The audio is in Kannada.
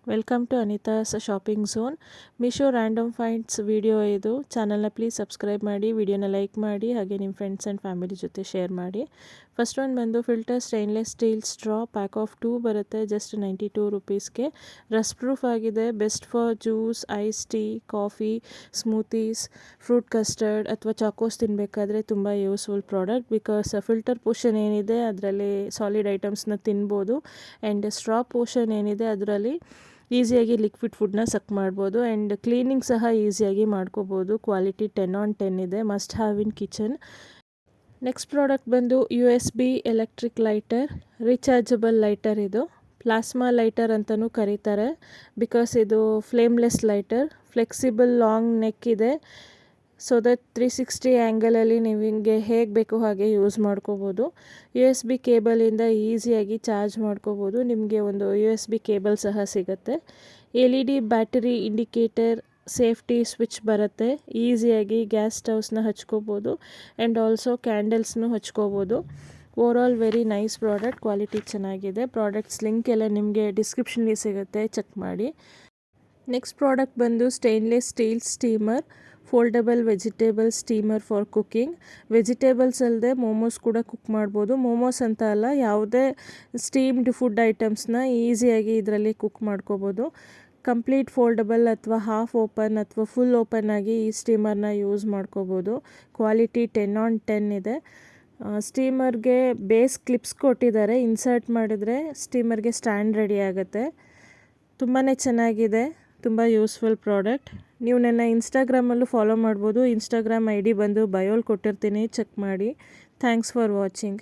Welcome to Anitha's shopping zone. Meesho random finds video ಇದು. ಚಾನಲ್ನ ಪ್ಲೀಸ್ ಸಬ್ಸ್ಕ್ರೈಬ್ ಮಾಡಿ, ವಿಡಿಯೋನ ಲೈಕ್ ಮಾಡಿ, ಹಾಗೆ ನಿಮ್ಮ ಫ್ರೆಂಡ್ಸ್ ಆ್ಯಂಡ್ ಫ್ಯಾಮಿಲಿ ಜೊತೆ ಶೇರ್ ಮಾಡಿ. ಫಸ್ಟ್ ಒಂದು ಬಂದು filter stainless steel straw pack of 2 ಬರುತ್ತೆ. ಜಸ್ಟ್ 92 ರುಪೀಸ್ಗೆ. ರಸ್ಟ್ ಪ್ರೂಫ್ ಆಗಿದೆ. Best for juice, ice tea, coffee, ಸ್ಮೂತೀಸ್, fruit custard ಅಥವಾ ಚಾಕೋಸ್ ತಿನ್ನಬೇಕಾದ್ರೆ ತುಂಬ useful product. Because filter portion ಏನಿದೆ ಅದರಲ್ಲಿ ಸಾಲಿಡ್ ಐಟಮ್ಸ್ನ ತಿನ್ಬೋದು. ಆ್ಯಂಡ್ ಸ್ಟ್ರಾ ಪೋರ್ಷನ್ ಏನಿದೆ ಅದರಲ್ಲಿ ಈಸಿಯಾಗಿ ಲಿಕ್ವಿಡ್ ಫುಡ್ನ ಸಕ್ ಮಾಡ್ಬೋದು. ಆ್ಯಂಡ್ ಕ್ಲೀನಿಂಗ್ ಸಹ ಈಸಿಯಾಗಿ ಮಾಡ್ಕೋಬೋದು. ಕ್ವಾಲಿಟಿ 10 on 10 ಇದೆ. Must have in kitchen. Next product ಬಂದು USB electric lighter, rechargeable lighter. ಇದು ಪ್ಲಾಸ್ಮಾ ಲೈಟರ್ ಅಂತಲೂ ಕರೀತಾರೆ. ಬಿಕಾಸ್ ಇದು ಫ್ಲೇಮ್ಲೆಸ್ ಲೈಟರ್, ಫ್ಲೆಕ್ಸಿಬಲ್ ಲಾಂಗ್ ನೆಕ್ ಇದೆ. ಸೊ ದಟ್ 360 ಆ್ಯಂಗಲಲ್ಲಿ ನೀವು ಹಿಂಗೆ ಹೇಗೆ ಬೇಕೋ ಹಾಗೆ ಯೂಸ್ ಮಾಡ್ಕೋಬೋದು. USB ಕೇಬಲಿಂದ ಈಸಿಯಾಗಿ ಚಾರ್ಜ್ ಮಾಡ್ಕೋಬೋದು. ನಿಮಗೆ ಒಂದು USB ಕೇಬಲ್ ಸಹ ಸಿಗುತ್ತೆ. LED battery indicator, safety switch ಬರುತ್ತೆ. ಈಸಿಯಾಗಿ ಗ್ಯಾಸ್ ಸ್ಟವ್ಸ್ನ ಹಚ್ಕೋಬೋದು. ಆ್ಯಂಡ್ ಆಲ್ಸೋ ಕ್ಯಾಂಡಲ್ಸ್ನು ಹಚ್ಕೋಬೋದು. Overall very nice product. Quality ಚೆನ್ನಾಗಿದೆ. ಪ್ರಾಡಕ್ಟ್ಸ್ ಲಿಂಕ್ ಎಲ್ಲ ನಿಮಗೆ ಡಿಸ್ಕ್ರಿಪ್ಷನ್ಗೆ ಸಿಗುತ್ತೆ, ಚೆಕ್ ಮಾಡಿ. ನೆಕ್ಸ್ಟ್ ಪ್ರಾಡಕ್ಟ್ ಬಂದು stainless steel steamer, foldable vegetable steamer for cooking. Vegetables ಅಲ್ಲದೆ ಮೋಮೋಸ್ ಕೂಡ ಕುಕ್ ಮಾಡ್ಬೋದು. ಮೋಮೋಸ್ ಅಂತ ಅಲ್ಲ, ಯಾವುದೇ ಸ್ಟೀಮ್ಡ್ ಫುಡ್ ಐಟಮ್ಸ್ನ ಈಸಿಯಾಗಿ ಇದರಲ್ಲಿ ಕುಕ್ ಮಾಡ್ಕೋಬೋದು. ಕಂಪ್ಲೀಟ್ ಫೋಲ್ಡಬಲ್ ಅಥವಾ ಹಾಫ್ ಓಪನ್ ಅಥವಾ ಫುಲ್ ಓಪನ್ ಆಗಿ ಈ ಸ್ಟೀಮರ್ನ ಯೂಸ್ ಮಾಡ್ಕೋಬೋದು. ಕ್ವಾಲಿಟಿ 10 on 10 ಇದೆ. ಸ್ಟೀಮರ್ಗೆ ಬೇಸ್ ಕ್ಲಿಪ್ಸ್ ಕೊಟ್ಟಿದ್ದಾರೆ. ಇನ್ಸರ್ಟ್ ಮಾಡಿದ್ರೆ ಸ್ಟೀಮರ್ಗೆ ಸ್ಟ್ಯಾಂಡ್ ರೆಡಿ ಆಗುತ್ತೆ. ತುಂಬಾ ಚೆನ್ನಾಗಿದೆ. ತುಂಬ ಯೂಸ್ಫುಲ್ ಪ್ರಾಡಕ್ಟ್. ನೀವು ನನ್ನ ಇನ್ಸ್ಟಾಗ್ರಾಮಲ್ಲೂ ಫಾಲೋ ಮಾಡ್ಬೋದು. ಇನ್ಸ್ಟಾಗ್ರಾಮ್ ID ಬಂದು ಬಯೋಲ್ ಕೊಟ್ಟಿರ್ತೀನಿ, ಚೆಕ್ ಮಾಡಿ. Thanks for watching.